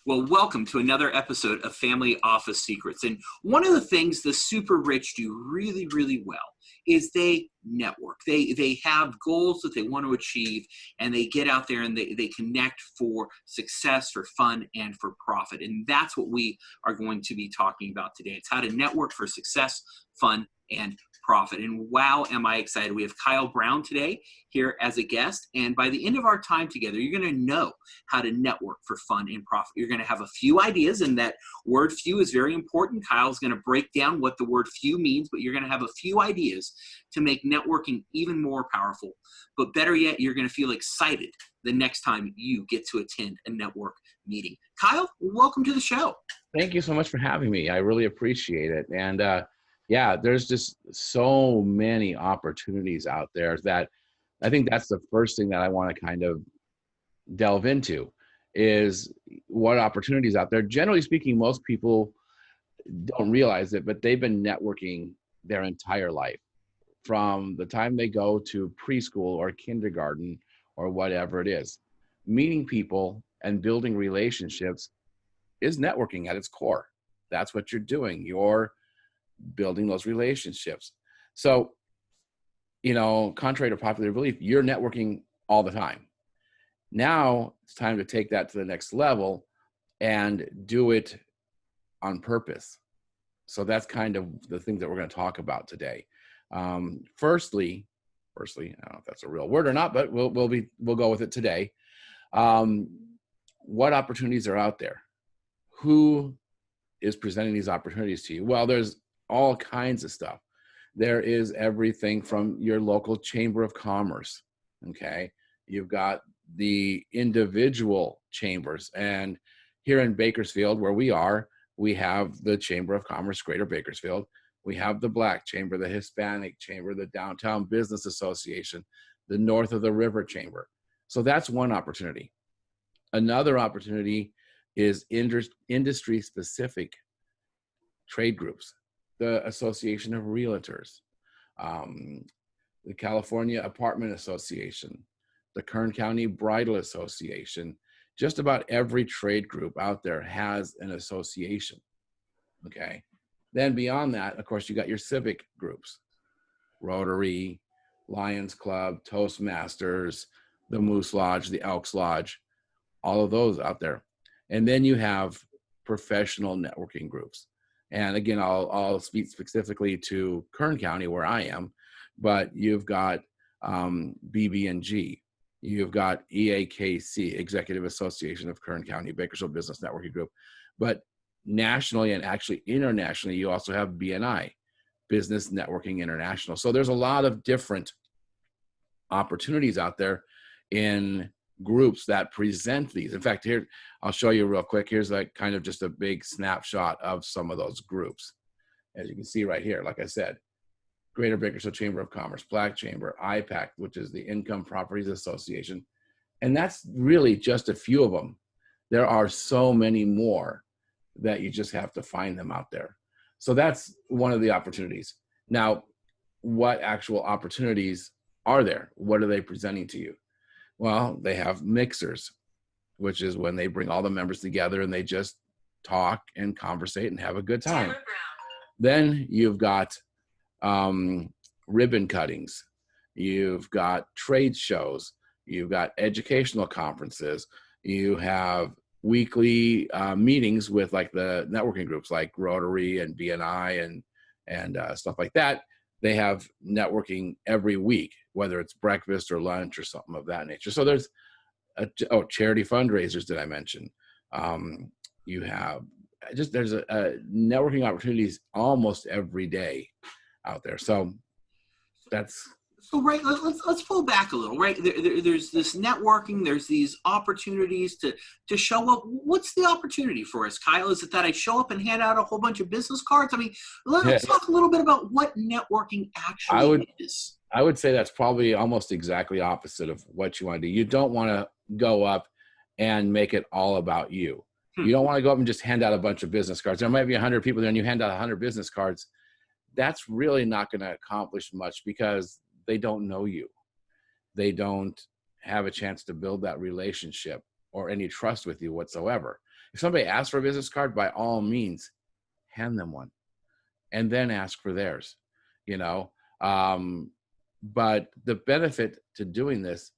Well, welcome to another episode of Family Office Secrets. And one of the things the super rich do really, really well is they network. They have goals that they want to achieve, and they get out there and they connect for success, for fun, and for profit. And that's what we are going to be talking about today. It's how to network for success, fun, and profit. And wow, am I excited. We have Kyle Brown today here as a guest. And by the end of our time together, you're going to know how to network for fun and profit. You're going to have a few ideas, and that word few is very important. Kyle's going to break down what the word few means, but you're going to have a few ideas to make networking even more powerful. But better yet, you're going to feel excited the next time you get to attend a network meeting. Kyle, welcome to the show. Thank you so much for having me. I really appreciate it. And yeah, there's just so many opportunities out there that I think that's the first thing that I want to kind of delve into is what opportunities out there. Generally speaking, most people don't realize it, but they've been networking their entire life from the time they go to preschool or kindergarten or whatever it is. Meeting people and building relationships is networking at its core. That's what you're doing. You're building those relationships. So, contrary to popular belief, you're networking all the time. Now it's time to take that to the next level and do it on purpose. So that's kind of the thing that we're going to talk about today. Firstly, I don't know if that's a real word or not, but we'll go with it today. What opportunities are out there? Who is presenting these opportunities to you? Well, there's all kinds of stuff. There is everything from your local chamber of commerce. Okay. You've got the individual chambers, and here in Bakersfield, where we are, we have the Chamber of Commerce, Greater Bakersfield. We have the Black Chamber, the Hispanic Chamber, the Downtown Business Association, the North of the River Chamber. So that's one opportunity. Another opportunity is industry-specific trade groups, the Association of Realtors, the California Apartment Association, the Kern County Bridal Association. Just about every trade group out there has an association, okay? Then beyond that, of course, you got your civic groups, Rotary, Lions Club, Toastmasters, the Moose Lodge, the Elks Lodge, all of those out there. And then you have professional networking groups. And again, I'll speak specifically to Kern County where I am, but you've got BB&G, you've got EAKC, Executive Association of Kern County Bakersfield Business Networking Group. But nationally and actually internationally, you also have BNI, Business Networking International. So there's a lot of different opportunities out there in groups that present these. In fact, here, I'll show you real quick. Here's like kind of just a big snapshot of some of those groups. As you can see right here, like I said, Greater Bakersfield Chamber of Commerce, Black Chamber, IPAC, which is the Income Properties Association. And that's really just a few of them. There are so many more that you just have to find them out there. So that's one of the opportunities. Now, what actual opportunities are there? What are they presenting to you? Well, they have mixers, which is when they bring all the members together and they just talk and conversate and have a good time. Then you've got ribbon cuttings, you've got trade shows, you've got educational conferences, you have weekly meetings with like the networking groups like Rotary and BNI and stuff like that. They have networking every week, whether it's breakfast or lunch or something of that nature. So there's charity fundraisers, did I mention? You have there's a networking opportunities almost every day out there. So that's right. Let's pull back a little. Right, there's this networking. There's these opportunities to show up. What's the opportunity for us, Kyle? Is it that I show up and hand out a whole bunch of business cards? I mean, let's talk a little bit about what networking actually is. I would say that's probably almost exactly opposite of what you want to do. You don't want to go up and make it all about you. You don't want to go up and just hand out a bunch of business cards. There might be 100 people there and you hand out 100 business cards. That's really not going to accomplish much because they don't know you. They don't have a chance to build that relationship or any trust with you whatsoever. If somebody asks for a business card, by all means, hand them one and then ask for theirs, you know. But the benefit to doing this,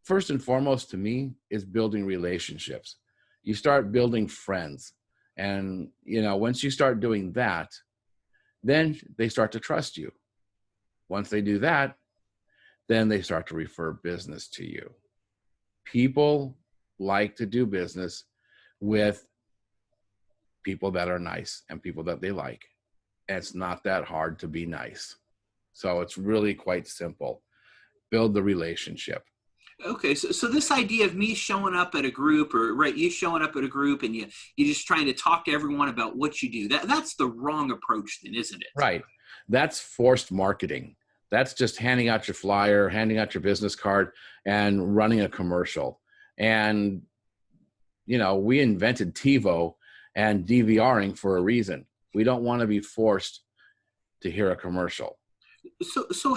first and foremost to me, is building relationships. You start building friends. And, you know, once you start doing that, then they start to trust you. Once they do that, then they start to refer business to you. People like to do business with people that are nice and people that they like. And it's not that hard to be nice. So it's really quite simple. Build the relationship. Okay, so this idea of me showing up at a group, or right, you showing up at a group and you just trying to talk to everyone about what you do, that's the wrong approach then, isn't it? Right. That's forced marketing. That's just handing out your flyer, handing out your business card, and running a commercial. And, you know, we invented TiVo and DVRing for a reason. We don't want to be forced to hear a commercial. So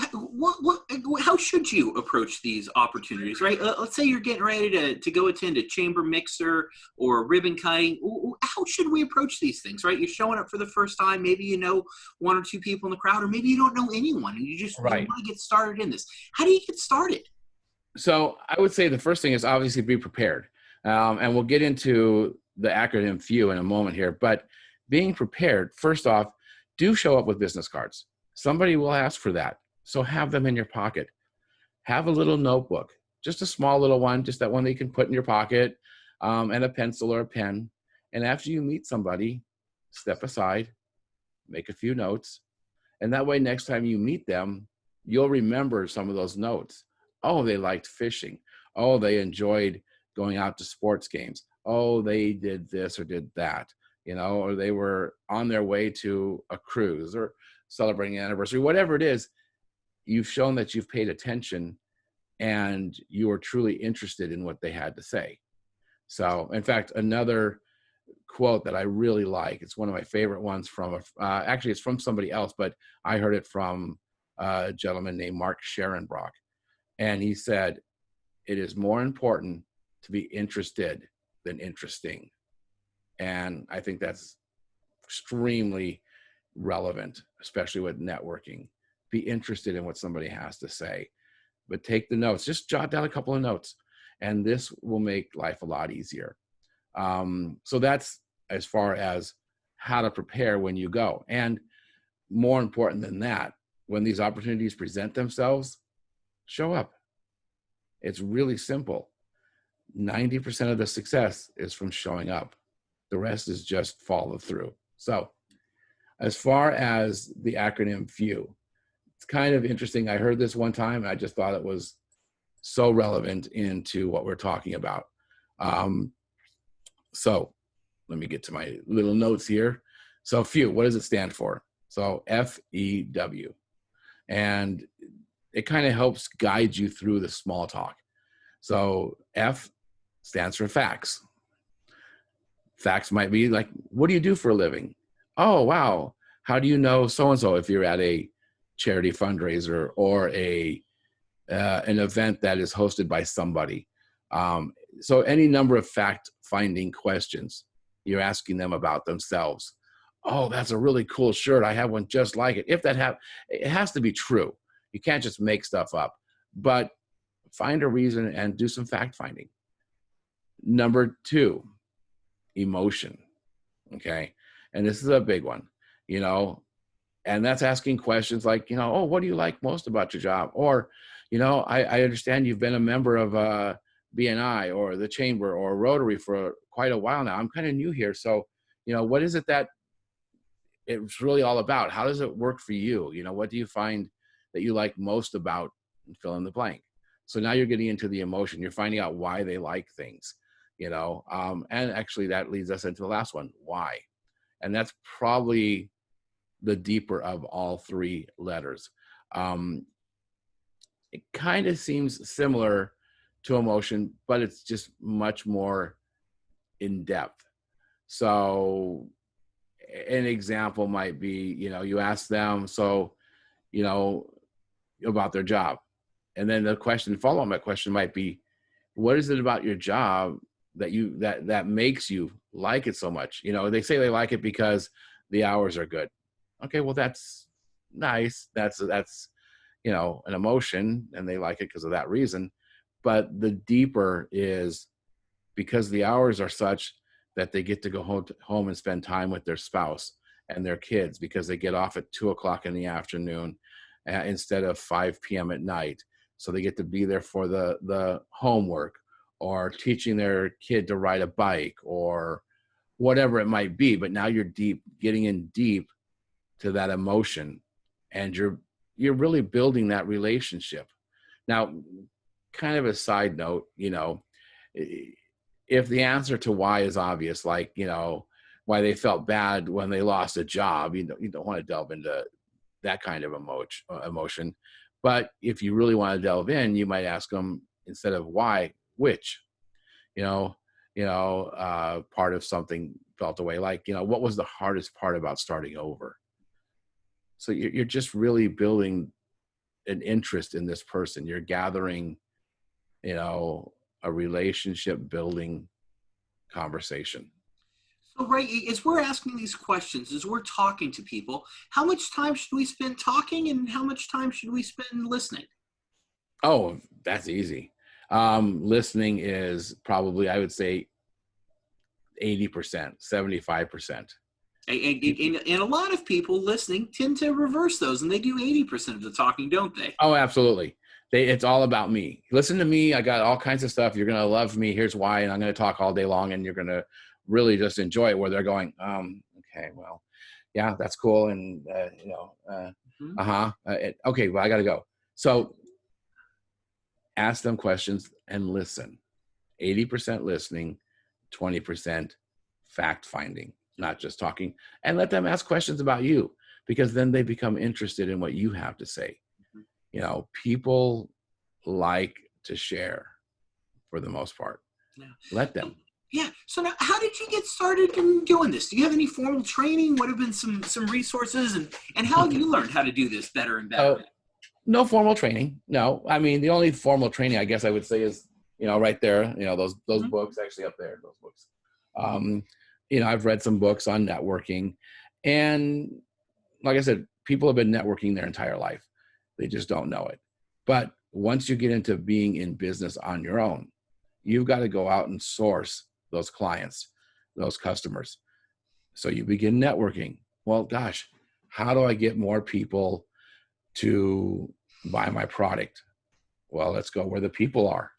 how should you approach these opportunities, right? Let's say you're getting ready to go attend a chamber mixer or ribbon cutting. How should we approach these things, right? You're showing up for the first time. Maybe you know one or two people in the crowd, or maybe you don't know anyone and you just Right. want to get started in this. How do you get started? So I would say the first thing is obviously be prepared. And we'll get into the acronym FEW in a moment here. But being prepared, first off, do show up with business cards. Somebody will ask for that. So have them in your pocket. Have a little notebook, just a small little one, just that one that you can put in your pocket, and a pencil or a pen. And after you meet somebody, step aside, make a few notes. And that way, next time you meet them, you'll remember some of those notes. Oh, they liked fishing. Oh, they enjoyed going out to sports games. Oh, they did this or did that, you know, or they were on their way to a cruise or celebrating an anniversary, whatever it is. You've shown that you've paid attention and you are truly interested in what they had to say. So, in fact, another quote that I really like, it's one of my favorite ones from, actually it's from somebody else, but I heard it from a gentleman named Mark Scherenbrock. And he said, "It is more important to be interested than interesting." And I think that's extremely relevant, especially with networking. Be interested in what somebody has to say, but take the notes. Just jot down a couple of notes, and this will make life a lot easier. So that's as far as how to prepare when you go. And more important than that, when these opportunities present themselves, show up. It's really simple. 90% of the success is from showing up. The rest is just follow through. So as far as the acronym FEW, it's kind of interesting. I heard this one time and I just thought it was so relevant into what we're talking about. So let me get to my little notes here. So FEW, what does it stand for? So FEW. And it kind of helps guide you through the small talk. So F stands for facts. Facts might be like, what do you do for a living? Oh, wow. How do you know so-and-so if you're at a charity fundraiser or an event that is hosted by somebody? So any number of fact-finding questions, you're asking them about themselves. Oh, that's a really cool shirt. I have one just like it. If that it has to be true. You can't just make stuff up, but find a reason and do some fact-finding. Number 2, emotion. Okay. And this is a big one, you know, and that's asking questions like, you know, oh, what do you like most about your job? Or, you know, I understand you've been a member of BNI or the Chamber or Rotary for quite a while now. I'm kind of new here. So, you know, what is it that it's really all about? How does it work for you? You know, what do you find that you like most about fill in the blank? So now you're getting into the emotion. You're finding out why they like things, you know, and actually that leads us into the last one, why? And that's probably the deeper of all 3 letters. It kind of seems similar to emotion, but it's just much more in depth. So an example might be, you know, you ask them, so, you know, about their job. And then the question, follow-up question might be, what is it about your job that makes you like it so much. They say they like it because the hours are good. Okay, well, that's nice. That's an emotion, and they like it because of that reason. But the deeper is because the hours are such that they get to go home and spend time with their spouse and their kids, because they get off at 2 o'clock in the afternoon instead of 5 p.m. at night. So they get to be there for the homework, or teaching their kid to ride a bike, or whatever it might be. But now you're getting in deep to that emotion, and you're really building that relationship. Now, kind of a side note, if the answer to why is obvious, like, why they felt bad when they lost a job, you don't want to delve into that kind of emotion. But if you really want to delve in, you might ask them, instead of why, which, part of something felt away, like, what was the hardest part about starting over? So you're just really building an interest in this person. You're gathering, a relationship building conversation. So, right, as we're asking these questions, as we're talking to people, how much time should we spend talking, and how much time should we spend listening? Oh, that's easy. Listening is probably, I would say, 80%, 75%. And a lot of people listening tend to reverse those, and they do 80% of the talking, don't they? Oh, absolutely. It's all about me. Listen to me. I got all kinds of stuff. You're going to love me. Here's why. And I'm going to talk all day long, and you're going to really just enjoy it, where they're going, okay, well, yeah, that's cool. And, okay, well, I got to go. So ask them questions and listen. 80% listening, 20% fact finding, not just talking. And let them ask questions about you, because then they become interested in what you have to say. People like to share for the most part. Yeah. Let them. Yeah. So now, how did you get started in doing this? Do you have any formal training? What have been some resources, and how have you learned how to do this better and better? No formal training. No, I mean, the only formal training, I guess I would say, is, right there, those books actually up there, those books. I've read some books on networking, and like I said, people have been networking their entire life. They just don't know it. But once you get into being in business on your own, you've got to go out and source those clients, those customers. So you begin networking. Well, gosh, how do I get more people to buy my product? Well, let's go where the people are.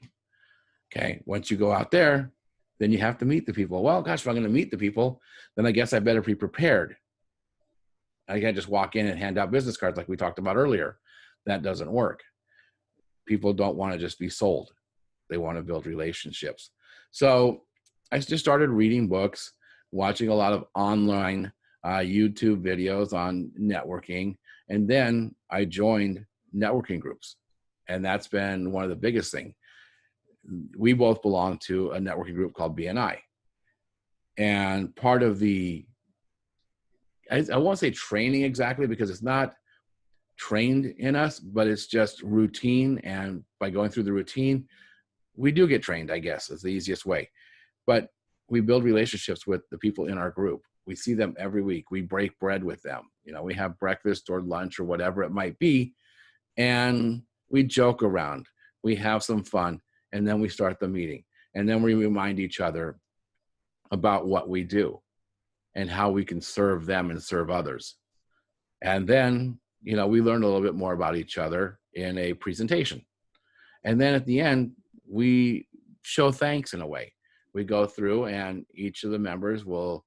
Okay. Once you go out there, then you have to meet the people. Well, gosh, if I'm going to meet the people, then I guess I better be prepared. I can't just walk in and hand out business cards like we talked about earlier. That doesn't work. People don't want to just be sold. They want to build relationships. So I just started reading books, watching a lot of online YouTube videos on networking. And then I joined networking groups. And that's been one of the biggest things. We both belong to a networking group called BNI. And part of I won't say training exactly, because it's not trained in us, but it's just routine. And by going through the routine, we do get trained, I guess, is the easiest way. But we build relationships with the people in our group. We see them every week. We break bread with them. We have breakfast or lunch or whatever it might be. And we joke around. We have some fun. And then we start the meeting. And then we remind each other about what we do and how we can serve them and serve others. And then, we learn a little bit more about each other in a presentation. And then at the end, we show thanks in a way. We go through, and each of the members will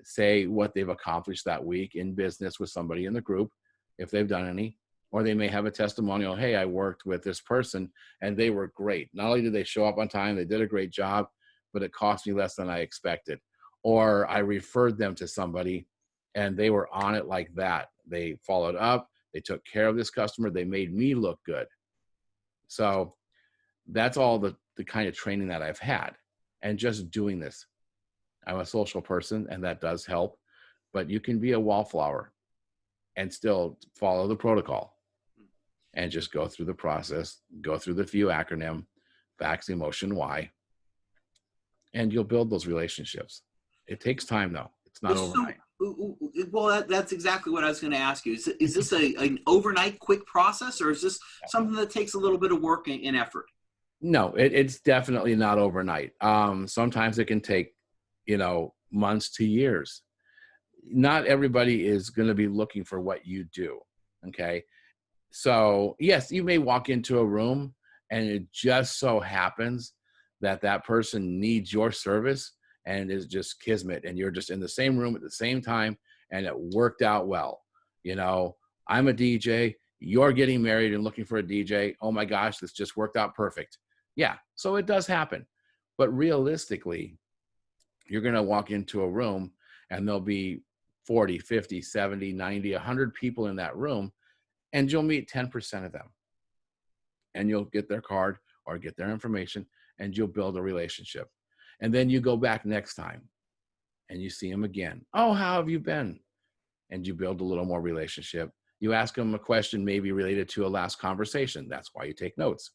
say what they've accomplished that week in business with somebody in the group, if they've done any. Or they may have a testimonial. Hey, I worked with this person and they were great. Not only did they show up on time, they did a great job, but it cost me less than I expected. Or I referred them to somebody and they were on it like that. They followed up. They took care of this customer. They made me look good. So that's all the kind of training that I've had. And just doing this. I'm a social person, and that does help. But you can be a wallflower and still follow the protocol and just go through the process, go through the few acronym, facts, emotion, why, and you'll build those relationships. It takes time though. It's not So, overnight. well, that's exactly what I was going to ask you. Is this an overnight quick process, or is this something that takes a little bit of work and effort? No, it's definitely not overnight. Sometimes it can take, months to years. Not everybody is going to be looking for what you do. Okay. So yes, you may walk into a room and it just so happens that that person needs your service and is just kismet, and you're just in the same room at the same time and it worked out well. You know, I'm a DJ, you're getting married and looking for a DJ. Oh my gosh, this just worked out perfect. Yeah, so it does happen. But realistically, you're going to walk into a room and there'll be 40, 50, 70, 90, 100 people in that room, and you'll meet 10% of them. And you'll get their card or get their information, and you'll build a relationship. And then you go back next time and you see them again. Oh, how have you been? And you build a little more relationship. You ask them a question maybe related to a last conversation. That's why you take notes.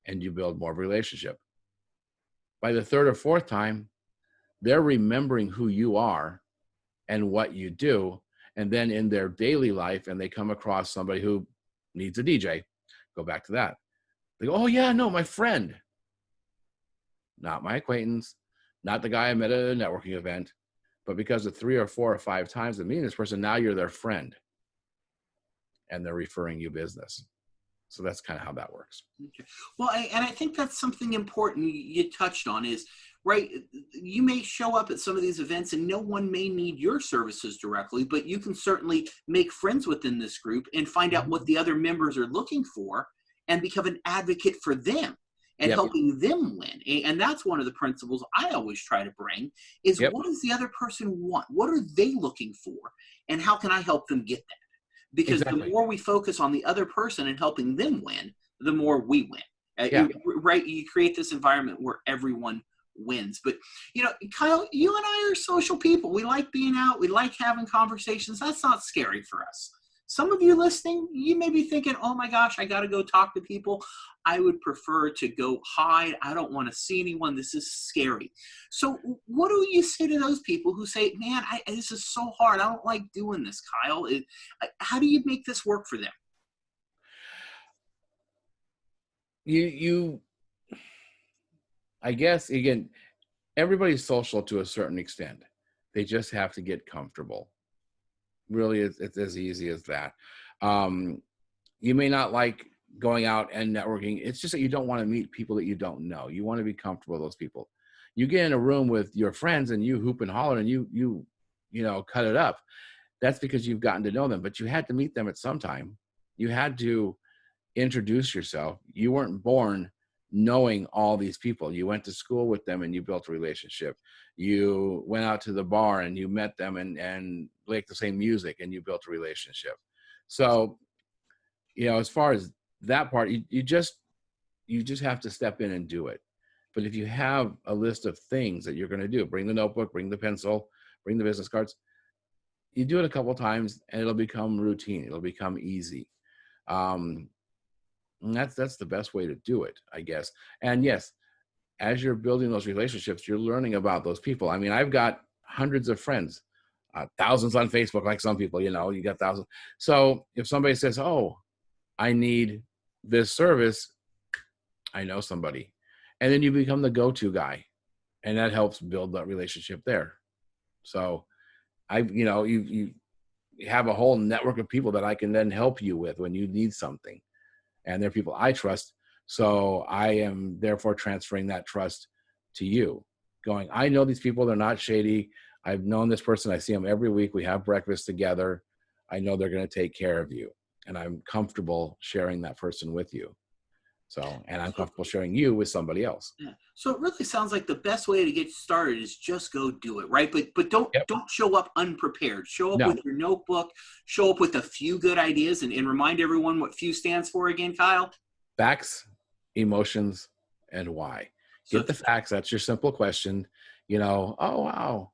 And you build more relationship. By the third or fourth time, they're remembering who you are and what you do. And then in their daily life, and they come across somebody who needs a DJ, go back to that. They go, oh yeah, no, my friend. Not my acquaintance, not the guy I met at a networking event, but because of 3 or 4 or 5 times of meeting this person, now you're their friend and they're referring you business. So that's kind of how that works. Okay. Well, and I think that's something important you touched on is, right, you may show up at some of these events and no one may need your services directly, but you can certainly make friends within this group and find out what the other members are looking for and become an advocate for them and Yep. helping them win. And that's one of the principles I always try to bring is Yep. what does the other person want? What are they looking for? And how can I help them get that? Because Exactly. the more we focus on the other person and helping them win, the more we win. Yeah. Right? You create this environment where everyone wins. But, Kyle, you and I are social people. We like being out. We like having conversations. That's not scary for us. Some of you listening, you may be thinking, oh my gosh, I got to go talk to people. I would prefer to go hide. I don't want to see anyone. This is scary. So what do you say to those people who say, man, this is so hard. I don't like doing this, Kyle. How do you make this work for them? I guess, again, everybody's social to a certain extent. They just have to get comfortable. Really, it's as easy as that. You may not like going out and networking. It's just that you don't want to meet people that you don't know. You want to be comfortable with those people. You get in a room with your friends and you hoop and holler and you cut it up. That's because you've gotten to know them, but you had to meet them at some time. You had to introduce yourself. You weren't born knowing all these people. You went to school with them and you built a relationship. You went out to the bar and you met them and liked the same music and you built a relationship. So, as far as that part, you just have to step in and do it. But if you have a list of things that you're going to do, bring the notebook, bring the pencil, bring the business cards, you do it a couple of times and it'll become routine. It'll become easy. And that's the best way to do it, I guess. And yes, as you're building those relationships, you're learning about those people. I mean, I've got hundreds of friends, thousands on Facebook, like some people, you got thousands. So if somebody says, oh, I need this service, I know somebody. And then you become the go-to guy. And that helps build that relationship there. So you have a whole network of people that I can then help you with when you need something. And they're people I trust. So I am therefore transferring that trust to you, going, I know these people, they're not shady. I've known this person. I see them every week. We have breakfast together. I know they're going to take care of you. And I'm comfortable sharing that person with you. And I'm comfortable sharing you with somebody else. Yeah. So it really sounds like the best way to get started is just go do it, right? But don't show up unprepared. Show up with your notebook. Show up with a few good ideas, and remind everyone what FEW stands for again, Kyle. Facts, emotions, and why. Get the facts. That's your simple question. Oh wow.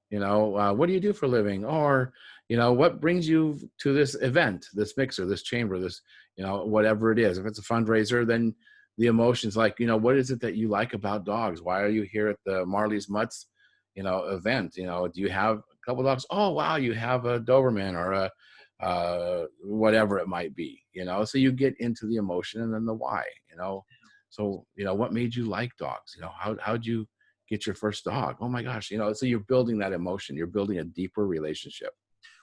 What do you do for a living? Or what brings you to this event, this mixer, this chamber, this whatever it is. If it's a fundraiser, then the emotions, like, what is it that you like about dogs? Why are you here at the Marley's Mutts, event? Do you have a couple dogs? Oh, wow, you have a Doberman or a whatever it might be, so you get into the emotion and then the why, so, what made you like dogs? How'd you get your first dog? Oh my gosh, so you're building that emotion, you're building a deeper relationship.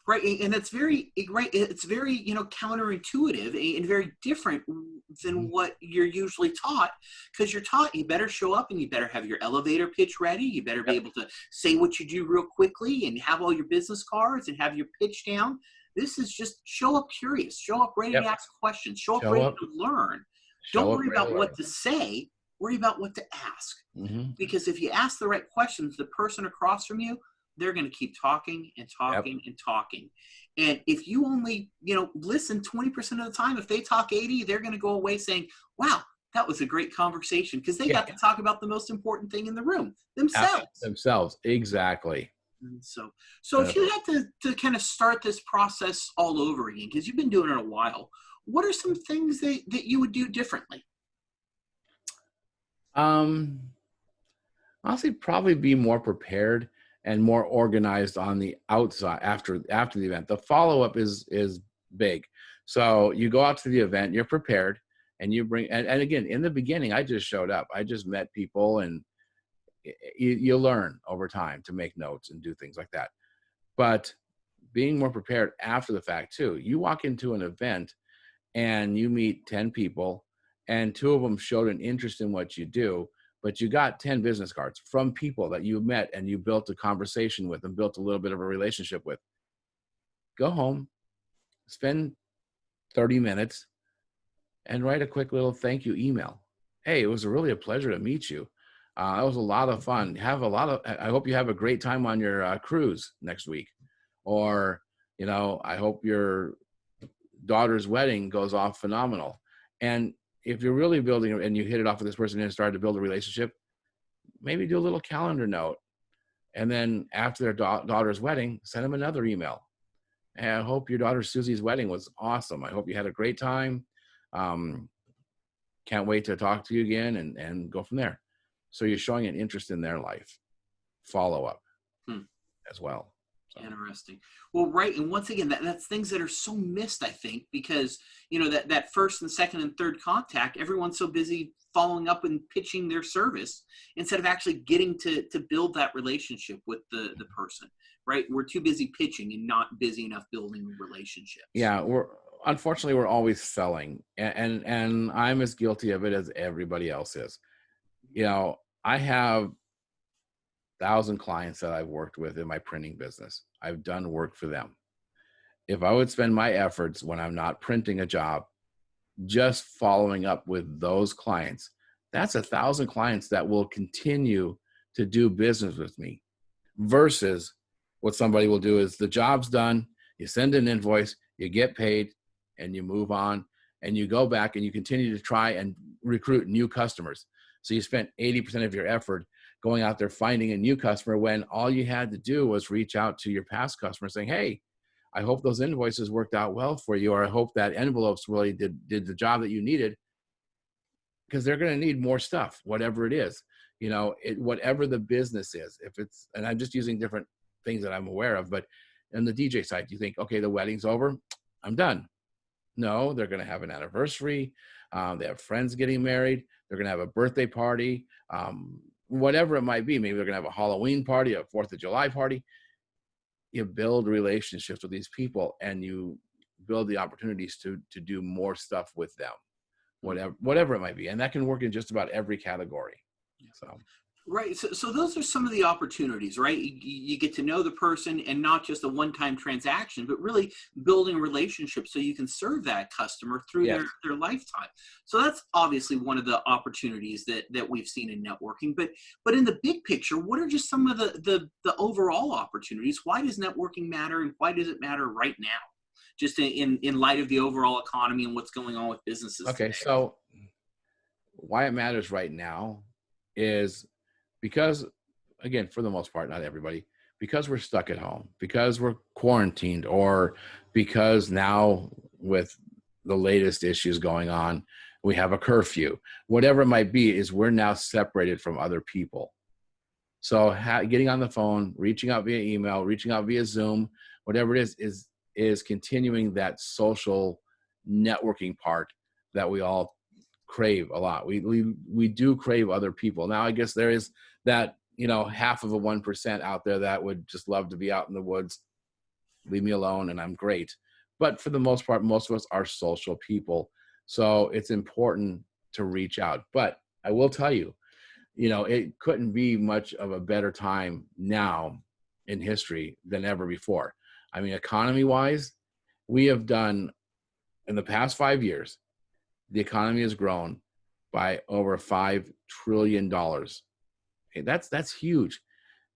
Right, and that's very right. It's very counterintuitive and very different than what you're usually taught. Because you're taught you better show up and you better have your elevator pitch ready. You better be Yep. able to say what you do real quickly and have all your business cards and have your pitch down. This is just show up curious, show up ready to Yep. ask questions, show up Show ready up, to learn. show Don't up worry right about away. what to say. Worry about what to ask. Hmm. Because if you ask the right questions, the person across from you, they're going to keep talking and Yep. talking and talking. And if you only, listen 20% of the time, if they talk 80, they're going to go away saying, wow, that was a great conversation, because they Yeah. got to talk about the most important thing in the room, Absolutely. themselves. Themselves. Exactly. And so if you had to kind of start this process all over again, because you've been doing it a while, what are some things that you would do differently? Um, Honestly, probably be more prepared and more organized on the outside after the event. The follow-up is big. So you go out to the event, you're prepared, and you bring, and again, in the beginning, I just showed up. I just met people, and you learn over time to make notes and do things like that. But being more prepared after the fact too. You walk into an event and you meet 10 people, and 2 of them showed an interest in what you do, but you got 10 business cards from people that you met and you built a conversation with and built a little bit of a relationship with. Go home, spend 30 minutes, and write a quick little thank you email. Hey, it was really a pleasure to meet you. It was a lot of fun. I hope you have a great time on your cruise next week. Or, I hope your daughter's wedding goes off phenomenal. And if you're really building and you hit it off with this person and started to build a relationship, maybe do a little calendar note. And then after their daughter's wedding, send them another email. And I hope your daughter Susie's wedding was awesome. I hope you had a great time. Can't wait to talk to you again, and go from there. So you're showing an interest in their life. Follow up as well. So. Interesting. Well, right. And once again, that's things that are so missed, I think, because, that first and second and third contact, everyone's so busy following up and pitching their service instead of actually getting to build that relationship with the person, right? We're too busy pitching and not busy enough building relationships. Yeah. Unfortunately, we're always selling, and I'm as guilty of it as everybody else is. I have 1,000 clients that I've worked with in my printing business. I've done work for them. If I would spend my efforts when I'm not printing a job, just following up with those clients, that's 1,000 clients that will continue to do business with me, versus what somebody will do is the job's done, you send an invoice, you get paid, and you move on, and you go back and you continue to try and recruit new customers. So you spent 80% of your effort going out there finding a new customer, when all you had to do was reach out to your past customers saying, hey, I hope those invoices worked out well for you, or I hope that envelopes really did the job that you needed, because they're going to need more stuff, whatever it is, whatever the business is. If it's, and I'm just using different things that I'm aware of, but on the DJ side, you think, okay, the wedding's over, I'm done. No, they're going to have an anniversary. They have friends getting married. They're going to have a birthday party, whatever it might be. Maybe they're going to have a Halloween party, a 4th of July party. You build relationships with these people, and you build the opportunities to do more stuff with them, whatever it might be. And that can work in just about every category. So. Right. So those are some of the opportunities, right? You get to know the person, and not just a one-time transaction, but really building a relationship so you can serve that customer through their lifetime. So that's obviously one of the opportunities that we've seen in networking. But in the big picture, what are just some of the overall opportunities? Why does networking matter, and why does it matter right now? Just in light of the overall economy and what's going on with businesses. Okay. Today. So why it matters right now is because, again, for the most part, not everybody, because we're stuck at home, because we're quarantined, or because now with the latest issues going on, we have a curfew, whatever it might be, is we're now separated from other people. So getting on the phone, reaching out via email, reaching out via Zoom, whatever it is continuing that social networking part that we all crave a lot. We do crave other people. Now, I guess there is that, half of a 1% out there that would just love to be out in the woods, leave me alone, and I'm great. But for the most part, most of us are social people. So it's important to reach out. But I will tell you, it couldn't be much of a better time now in history than ever before. I mean, economy-wise, we have done, in the past 5 years, the economy has grown by over $5 trillion. Okay, that's huge.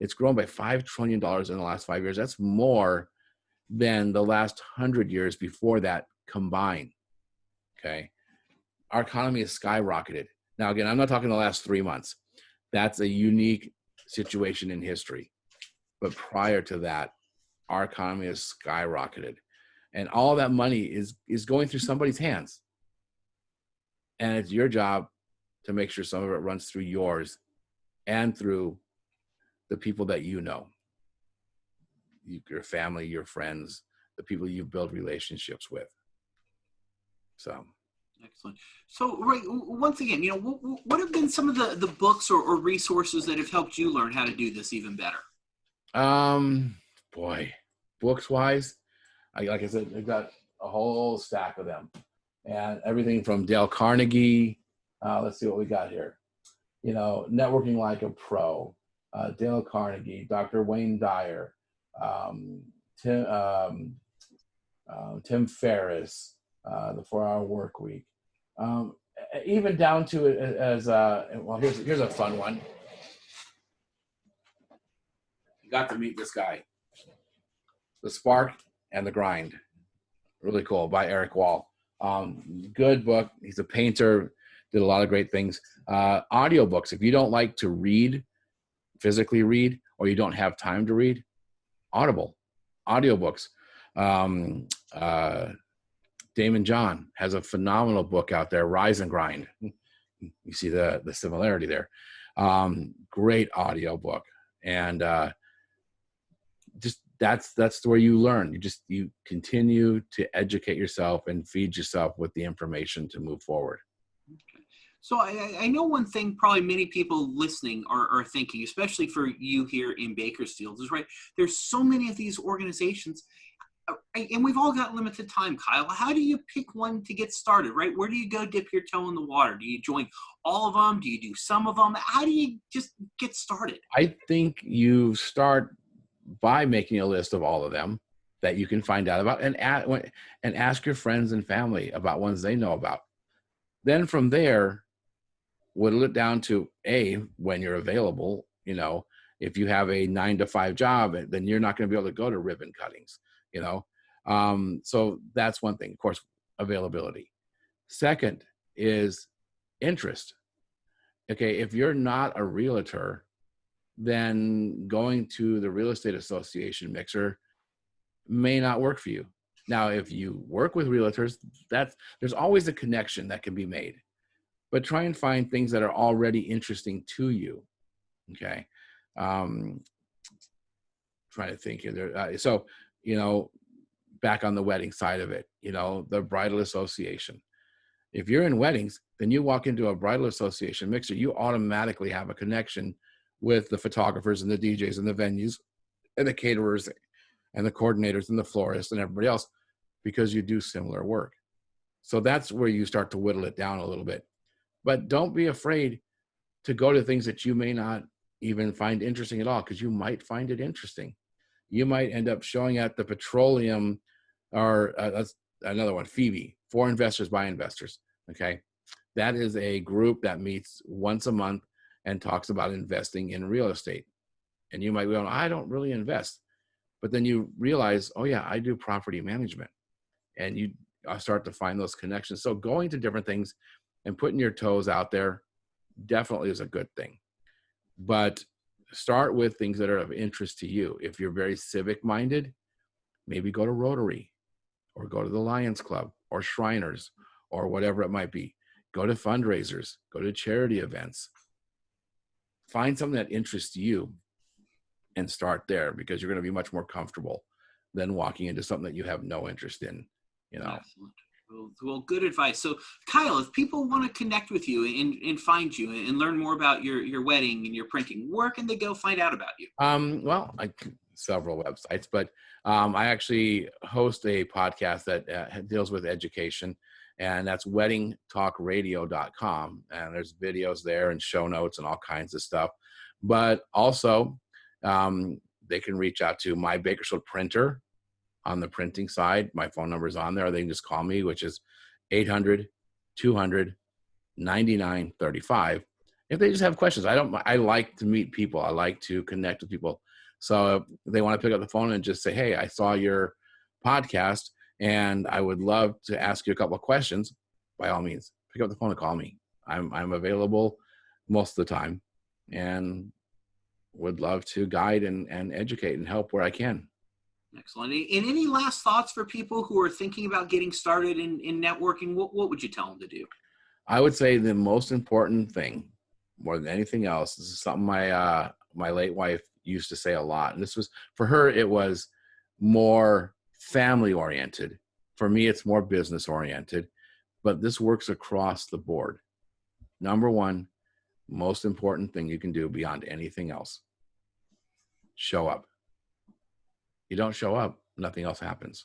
It's grown by $5 trillion in the last 5 years. That's more than the last 100 years before that combined. Okay. Our economy has skyrocketed. Now, again, I'm not talking the last 3 months. That's a unique situation in history. But prior to that, our economy has skyrocketed. And all that money is going through somebody's hands. And it's your job to make sure some of it runs through yours and through the people that you know, your family, your friends, the people you build relationships with. So. Excellent. So, right, once again, what have been some of the books or resources that have helped you learn how to do this even better? Boy, books wise, like I said, I've got a whole stack of them, and everything from Dale Carnegie. Let's see what we got here. Networking Like a Pro, Dale Carnegie, Dr. Wayne Dyer, Tim Ferriss, The 4-Hour Work Week. Even down to it as here's a fun one. You got to meet this guy, The Spark and the Grind. Really cool, by Eric Wall. Good book. He's a painter, did a lot of great things. Audiobooks. If you don't like to read, physically read, or you don't have time to read, Audible, audiobooks. Damon John has a phenomenal book out there, Rise and Grind. You see the similarity there. Great audio book. And just that's where you learn. You continue to educate yourself and feed yourself with the information to move forward. Okay. So I know one thing probably many people listening are thinking, especially for you here in Bakersfield, is right. There's so many of these organizations, and we've all got limited time, Kyle. How do you pick one to get started, right? Where do you go dip your toe in the water? Do you join all of them? Do you do some of them? How do you just get started? I think you start by making a list of all of them that you can find out about, and ask your friends and family about ones they know about. Then from there, whittle it down to when you're available. If you have a 9-to-5 job, then you're not going to be able to go to ribbon cuttings. So that's one thing. Of course, availability. Second is interest. Okay, if you're not a realtor, then going to the real estate association mixer may not work for you. Now, if you work with realtors, there's always a connection that can be made, but try and find things that are already interesting to you. Okay. Trying to think here. So, back on the wedding side of it, the bridal association. If you're in weddings, then you walk into a bridal association mixer, you automatically have a connection with the photographers and the DJs and the venues and the caterers and the coordinators and the florists and everybody else, because you do similar work. So that's where you start to whittle it down a little bit. But don't be afraid to go to things that you may not even find interesting at all, because you might find it interesting. You might end up showing at the petroleum, or that's another one, Phoebe, For Investors by Investors. Okay. That is a group that meets once a month and talks about investing in real estate. And you might be going, I don't really invest. But then you realize, oh yeah, I do property management. And you start to find those connections. So going to different things and putting your toes out there definitely is a good thing. But start with things that are of interest to you. If you're very civic minded, maybe go to Rotary or go to the Lions Club or Shriners or whatever it might be. go to fundraisers, go to charity events, find something that interests you and start there, because you're going to be much more comfortable than walking into something that you have no interest in, you know. Excellent. Well, good advice. So, Kyle, if people want to connect with you and find you and learn more about your wedding and your printing, where can they go find out about you? Well, several websites, but I actually host a podcast that deals with education, and that's weddingtalkradio.com. And there's videos there and show notes and all kinds of stuff. But also, they can reach out to My Bakersfield Printer on the printing side. My phone number is on there. Or they can just call me, which is 800-200-9935. If they just have questions. I like to meet people. I like to connect with people. So if they want to pick up the phone and just say, hey, I saw your podcast and I would love to ask you a couple of questions, by all means, pick up the phone and call me. I'm available most of the time and would love to guide and educate and help where I can. Excellent. And any last thoughts for people who are thinking about getting started in networking? What would you tell them to do? I would say the most important thing, more than anything else, this is something my late wife used to say a lot. And this was, for her, it was more family oriented. For me, it's more business oriented, but this works across the board. Number one, most important thing you can do beyond anything else, show up. You don't show up, nothing else happens.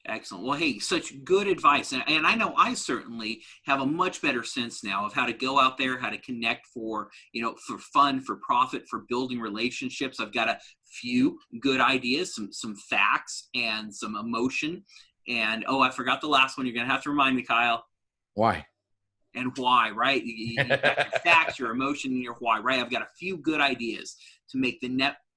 Excellent. Well, hey, such good advice. And I know I certainly have a much better sense now of how to go out there, how to connect for fun, for profit, for building relationships. I've got a few good ideas, some facts and some emotion. And, I forgot the last one. You're going to have to remind me, Kyle. Why? And why, right? You got your facts, your emotion, and your why, right? I've got a few good ideas to make the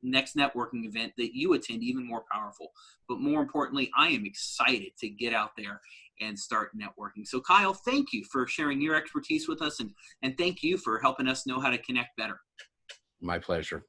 next networking event that you attend even more powerful. But more importantly, I am excited to get out there and start networking. So Kyle, thank you for sharing your expertise with us, and thank you for helping us know how to connect better. My pleasure.